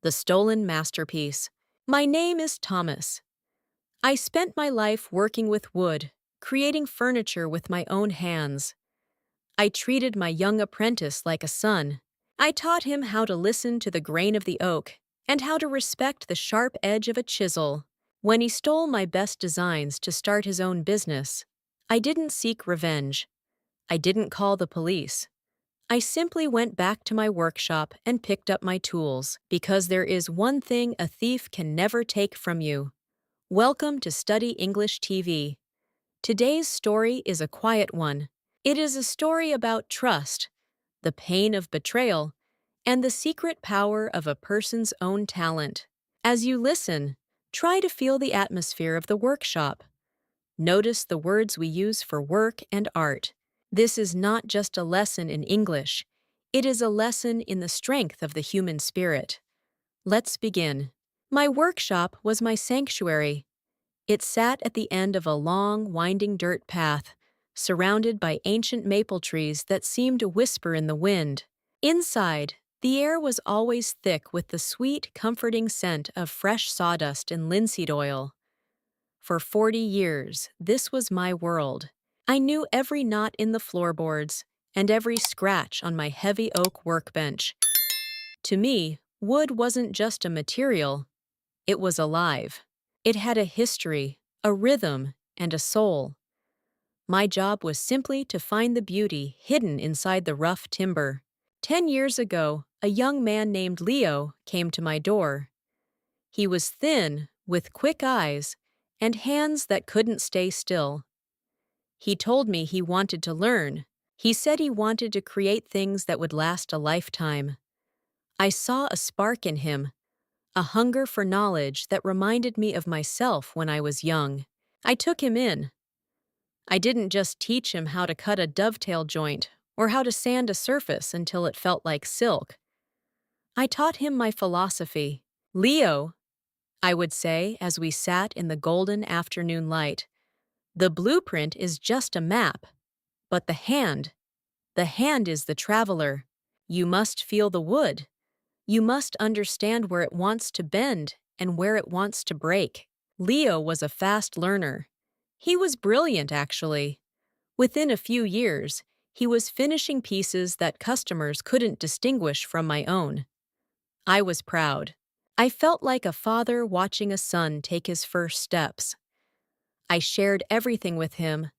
The Stolen Masterpiece. My name is Thomas. I spent my life working with wood, creating furniture with my own hands. I treated my young apprentice like a son. I taught him how to listen to the grain of the oak and how to respect the sharp edge of a chisel. When he stole my best designs to start his own business, I didn't seek revenge. I didn't call the police. I simply went back to my workshop and picked up my tools, because there is one thing a thief can never take from you. Welcome to Study English TV. Today's story is a quiet one. It is a story about trust, the pain of betrayal, and the secret power of a person's own talent. As you listen, try to feel the atmosphere of the workshop. Notice the words we use for work and art. This is not just a lesson in English. It is a lesson in the strength of the human spirit. Let's begin. My workshop was my sanctuary. It sat at the end of a long, winding dirt path, surrounded by ancient maple trees that seemed to whisper in the wind. Inside, the air was always thick with the sweet, comforting scent of fresh sawdust and linseed oil. For 40 years, this was my world. I knew every knot in the floorboards and every scratch on my heavy oak workbench. To me, wood wasn't just a material. It was alive. It had a history, a rhythm, and a soul. My job was simply to find the beauty hidden inside the rough timber. 10 years ago, a young man named Leo came to my door. He was thin, with quick eyes, and hands that couldn't stay still. He told me he wanted to learn. He said he wanted to create things that would last a lifetime. I saw a spark in him, a hunger for knowledge that reminded me of myself when I was young. I took him in. I didn't just teach him how to cut a dovetail joint or how to sand a surface until it felt like silk. I taught him my philosophy. Leo, I would say as we sat in the golden afternoon light, the blueprint is just a map, but the hand is the traveler. You must feel the wood. You must understand where it wants to bend and where it wants to break. Leo was a fast learner. He was brilliant, actually. Within a few years, he was finishing pieces that customers couldn't distinguish from my own. I was proud. I felt like a father watching a son take his first steps. I shared everything with him,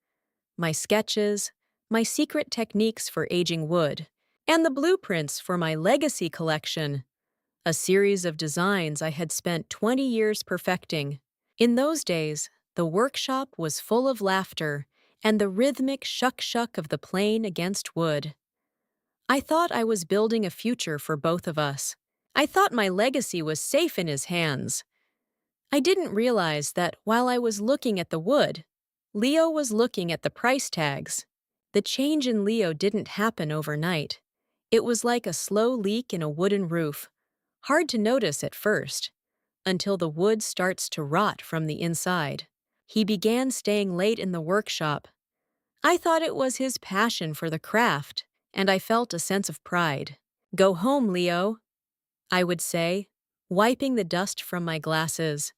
my sketches, my secret techniques for aging wood, and the blueprints for my legacy collection, a series of designs I had spent 20 years perfecting. In those days, the workshop was full of laughter and the rhythmic shuck-shuck of the plane against wood. I thought I was building a future for both of us. I thought my legacy was safe in his hands. I didn't realize that while I was looking at the wood, Leo was looking at the price tags. The change in Leo didn't happen overnight. It was like a slow leak in a wooden roof, hard to notice at first, until the wood starts to rot from the inside. He began staying late in the workshop. I thought it was his passion for the craft, and I felt a sense of pride. "Go home, Leo," I would say, wiping the dust from my glasses.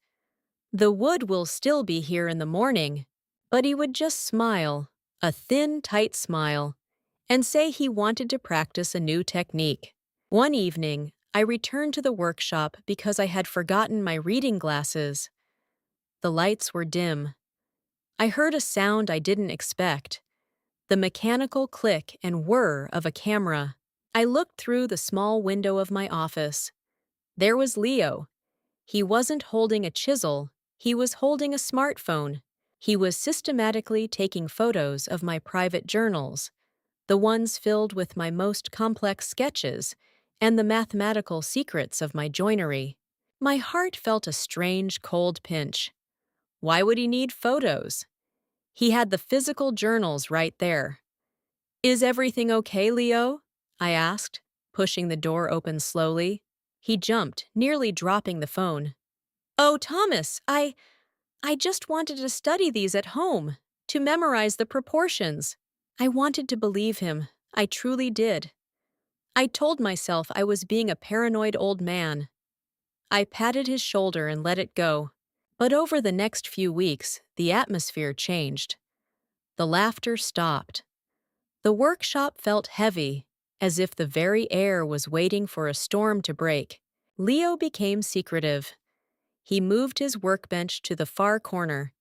"The wood will still be here in the morning." But he would just smile, a thin, tight smile, and say he wanted to practice a new technique. One evening, I returned to the workshop because I had forgotten my reading glasses. The lights were dim. I heard a sound I didn't expect, the mechanical click and whir of a camera. I looked through the small window of my office. There was Leo. He wasn't holding a chisel, he was holding a smartphone. He was systematically taking photos of my private journals, the ones filled with my most complex sketches and the mathematical secrets of my joinery. My heart felt a strange, cold pinch. Why would he need photos? He had the physical journals right there. "Is everything okay, Leo?" I asked, pushing the door open slowly. He jumped, nearly dropping the phone. "Oh, Thomas, I just wanted to study these at home, to memorize the proportions." I wanted to believe him. I truly did. I told myself I was being a paranoid old man. I patted his shoulder and let it go. But over the next few weeks, the atmosphere changed. The laughter stopped. The workshop felt heavy, as if the very air was waiting for a storm to break. Leo became secretive. He moved his workbench to the far corner,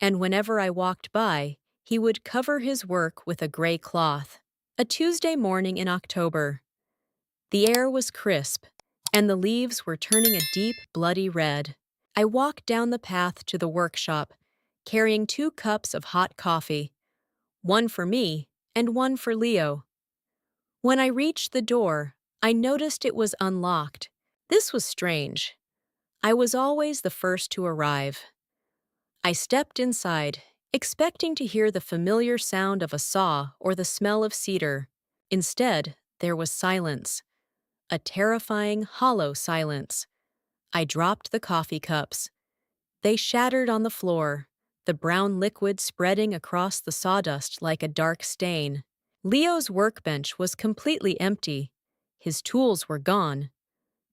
and whenever I walked by, he would cover his work with a gray cloth. A Tuesday morning in October. The air was crisp, and the leaves were turning a deep, bloody red. I walked down the path to the workshop, carrying 2 cups of hot coffee, one for me and one for Leo. When I reached the door, I noticed it was unlocked. This was strange. I was always the first to arrive. I stepped inside, expecting to hear the familiar sound of a saw or the smell of cedar. Instead, there was silence. A terrifying, hollow silence. I dropped the coffee cups. They shattered on the floor, the brown liquid spreading across the sawdust like a dark stain. Leo's workbench was completely empty. His tools were gone.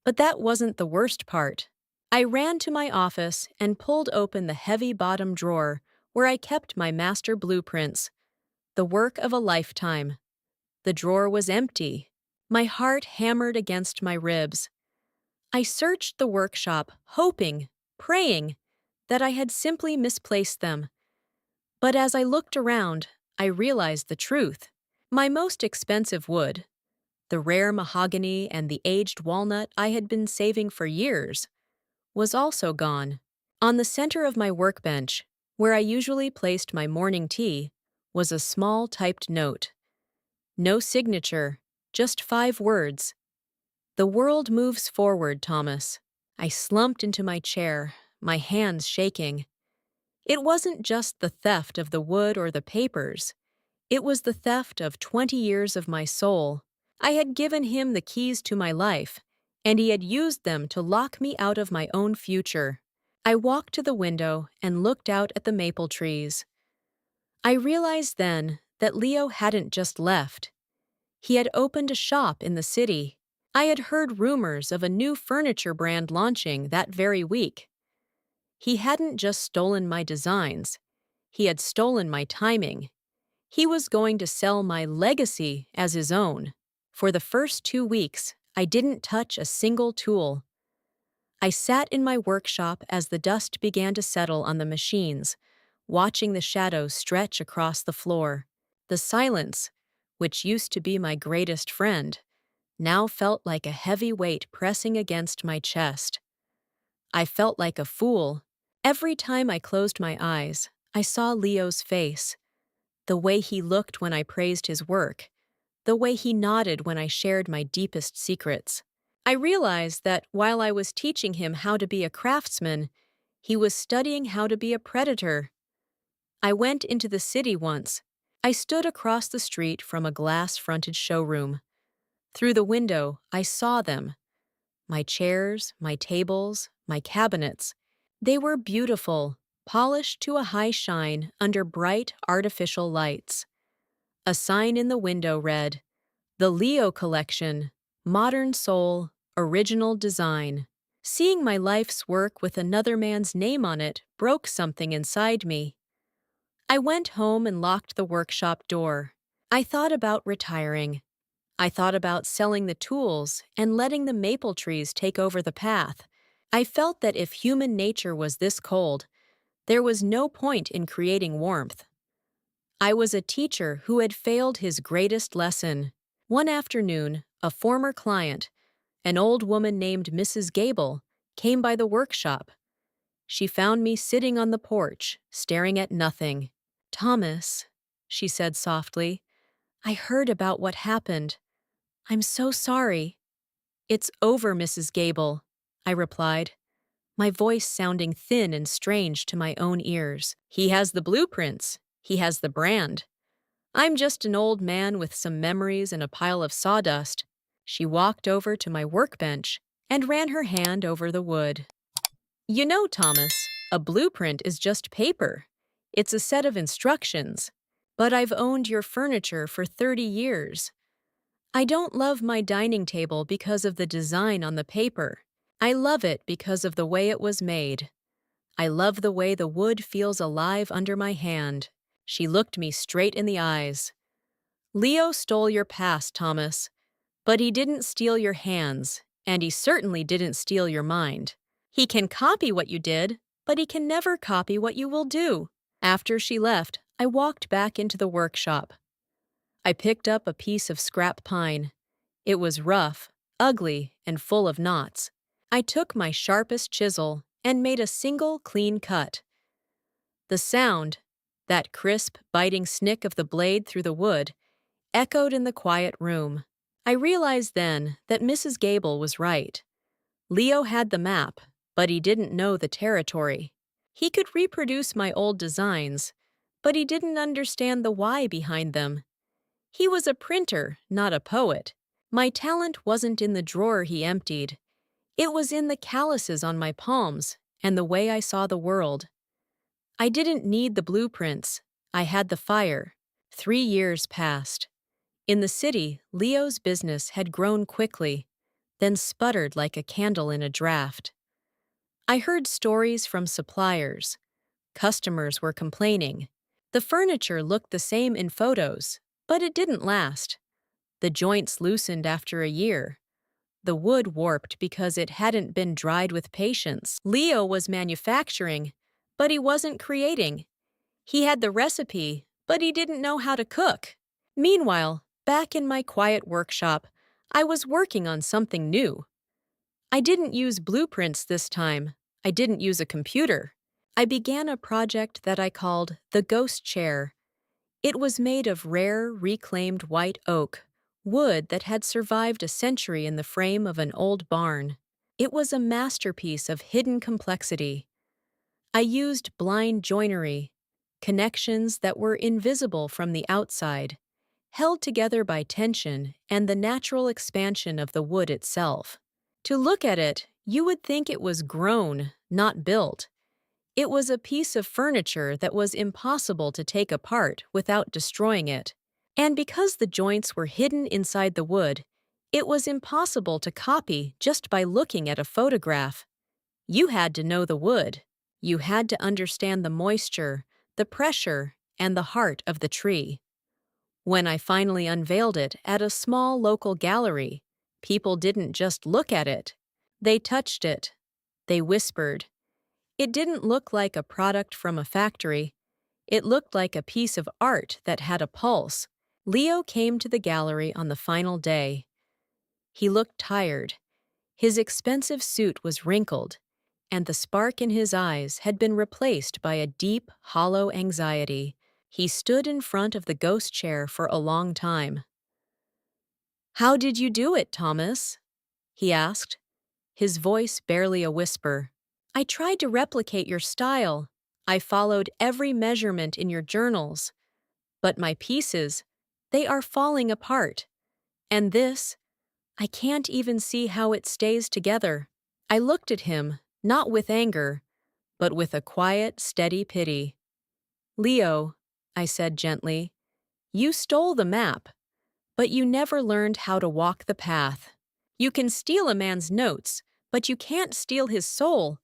But that wasn't the worst part. I ran to my office and pulled open the heavy bottom drawer where I kept my master blueprints, the work of a lifetime. The drawer was empty. My heart hammered against my ribs. I searched the workshop, hoping, praying, that I had simply misplaced them. But as I looked around, I realized the truth. My most expensive wood, the rare mahogany and the aged walnut I had been saving for years, was also gone. On the center of my workbench, where I usually placed my morning tea, was a small typed note. No signature, just 5 words. The world moves forward, Thomas. I slumped into my chair, my hands shaking. It wasn't just the theft of the wood or the papers. It was the theft of 20 years of my soul. I had given him the keys to my life, and he had used them to lock me out of my own future. I walked to the window and looked out at the maple trees. I realized then that Leo hadn't just left. He had opened a shop in the city. I had heard rumors of a new furniture brand launching that very week. He hadn't just stolen my designs. He had stolen my timing. He was going to sell my legacy as his own. For the first 2 weeks, I didn't touch a single tool. I sat in my workshop as the dust began to settle on the machines, watching the shadows stretch across the floor. The silence, which used to be my greatest friend, now felt like a heavy weight pressing against my chest. I felt like a fool. Every time I closed my eyes, I saw Leo's face. The way he looked when I praised his work, the way he nodded when I shared my deepest secrets. I realized that while I was teaching him how to be a craftsman, he was studying how to be a predator. I went into the city once. I stood across the street from a glass-fronted showroom. Through the window, I saw them. My chairs, my tables, my cabinets. They were beautiful, polished to a high shine under bright, artificial lights. A sign in the window read, "The Leo Collection, Modern Soul, Original Design." Seeing my life's work with another man's name on it broke something inside me. I went home and locked the workshop door. I thought about retiring. I thought about selling the tools and letting the maple trees take over the path. I felt that if human nature was this cold, there was no point in creating warmth. I was a teacher who had failed his greatest lesson. One afternoon, a former client, an old woman named Mrs. Gable, came by the workshop. She found me sitting on the porch, staring at nothing. "Thomas," she said softly, "I heard about what happened. I'm so sorry." "It's over, Mrs. Gable," I replied, my voice sounding thin and strange to my own ears. "He has the blueprints. He has the brand. I'm just an old man with some memories and a pile of sawdust." She walked over to my workbench and ran her hand over the wood. "You know, Thomas, a blueprint is just paper. It's a set of instructions. But I've owned your furniture for 30 years. I don't love my dining table because of the design on the paper. I love it because of the way it was made. I love the way the wood feels alive under my hand. She looked me straight in the eyes. Leo stole your past, Thomas, but he didn't steal your hands, and he certainly didn't steal your mind. He can copy what you did, but he can never copy what you will do. After she left, I walked back into the workshop. I picked up a piece of scrap pine. It was rough, ugly, and full of knots. I took my sharpest chisel and made a single clean cut. The sound, that crisp, biting snick of the blade through the wood, echoed in the quiet room. I realized then that Mrs. Gable was right. Leo had the map, but he didn't know the territory. He could reproduce my old designs, but he didn't understand the why behind them. He was a printer, not a poet. My talent wasn't in the drawer he emptied. It was in the calluses on my palms and the way I saw the world. I didn't need the blueprints. I had the fire. 3 years passed. In the city, Leo's business had grown quickly, then sputtered like a candle in a draft. I heard stories from suppliers. Customers were complaining. The furniture looked the same in photos, but it didn't last. The joints loosened after a year. The wood warped because it hadn't been dried with patience. Leo was manufacturing, but he wasn't creating. He had the recipe, but he didn't know how to cook. Meanwhile, back in my quiet workshop, I was working on something new. I didn't use blueprints this time. I didn't use a computer. I began a project that I called the Ghost Chair. It was made of rare, reclaimed white oak, wood that had survived a century in the frame of an old barn. It was a masterpiece of hidden complexity. I used blind joinery, connections that were invisible from the outside, held together by tension and the natural expansion of the wood itself. To look at it, you would think it was grown, not built. It was a piece of furniture that was impossible to take apart without destroying it. And because the joints were hidden inside the wood, it was impossible to copy just by looking at a photograph. You had to know the wood. You had to understand the moisture, the pressure, and the heart of the tree. When I finally unveiled it at a small local gallery, people didn't just look at it. They touched it. They whispered. It didn't look like a product from a factory. It looked like a piece of art that had a pulse. Leo came to the gallery on the final day. He looked tired. His expensive suit was wrinkled, and the spark in his eyes had been replaced by a deep, hollow anxiety. He stood in front of the ghost chair for a long time. "How did you do it, Thomas?" he asked, his voice barely a whisper. "I tried to replicate your style. I followed every measurement in your journals. But my pieces, they are falling apart. And this, I can't even see how it stays together." I looked at him, not with anger, but with a quiet, steady pity. "Leo," I said gently, "you stole the map, but you never learned how to walk the path. You can steal a man's notes, but you can't steal his soul.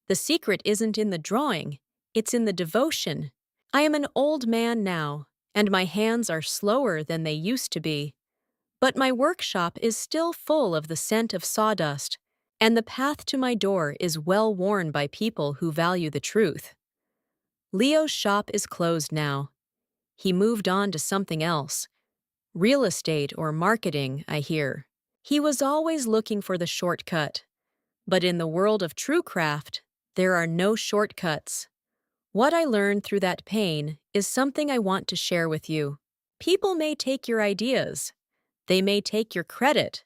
The secret isn't in the drawing, it's in the devotion. I am an old man now, and my hands are slower than they used to be. But my workshop is still full of the scent of sawdust, and the path to my door is well worn by people who value the truth." Leo's shop is closed now. He moved on to something else. Real estate or marketing, I hear. He was always looking for the shortcut. But in the world of true craft, there are no shortcuts. What I learned through that pain is something I want to share with you. People may take your ideas. They may take your credit.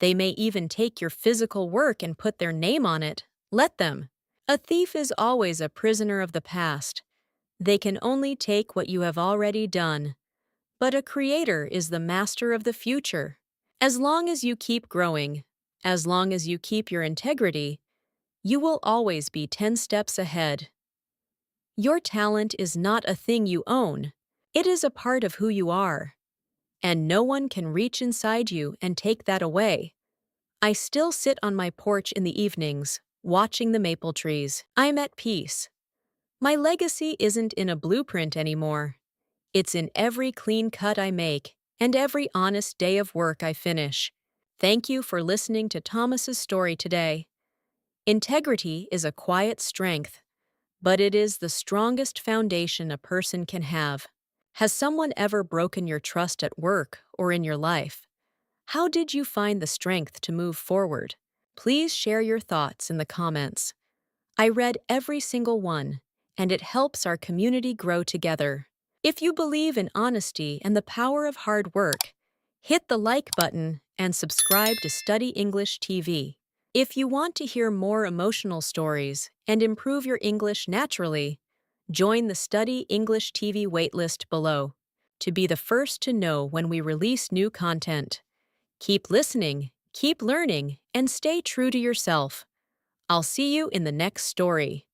They may even take your physical work and put their name on it. Let them. A thief is always a prisoner of the past. They can only take what you have already done. But a creator is the master of the future. As long as you keep growing, as long as you keep your integrity, you will always be 10 steps ahead. Your talent is not a thing you own. It is a part of who you are. And no one can reach inside you and take that away. I still sit on my porch in the evenings, watching the maple trees. I'm at peace. My legacy isn't in a blueprint anymore. It's in every clean cut I make and every honest day of work I finish. Thank you for listening to Thomas's story today. Integrity is a quiet strength, but it is the strongest foundation a person can have. Has someone ever broken your trust at work or in your life? How did you find the strength to move forward? Please share your thoughts in the comments. I read every single one, and it helps our community grow together. If you believe in honesty and the power of hard work, hit the like button and subscribe to Study English TV. If you want to hear more emotional stories and improve your English naturally, join the Study English TV waitlist below to be the first to know when we release new content. Keep listening, keep learning, and stay true to yourself. I'll see you in the next story.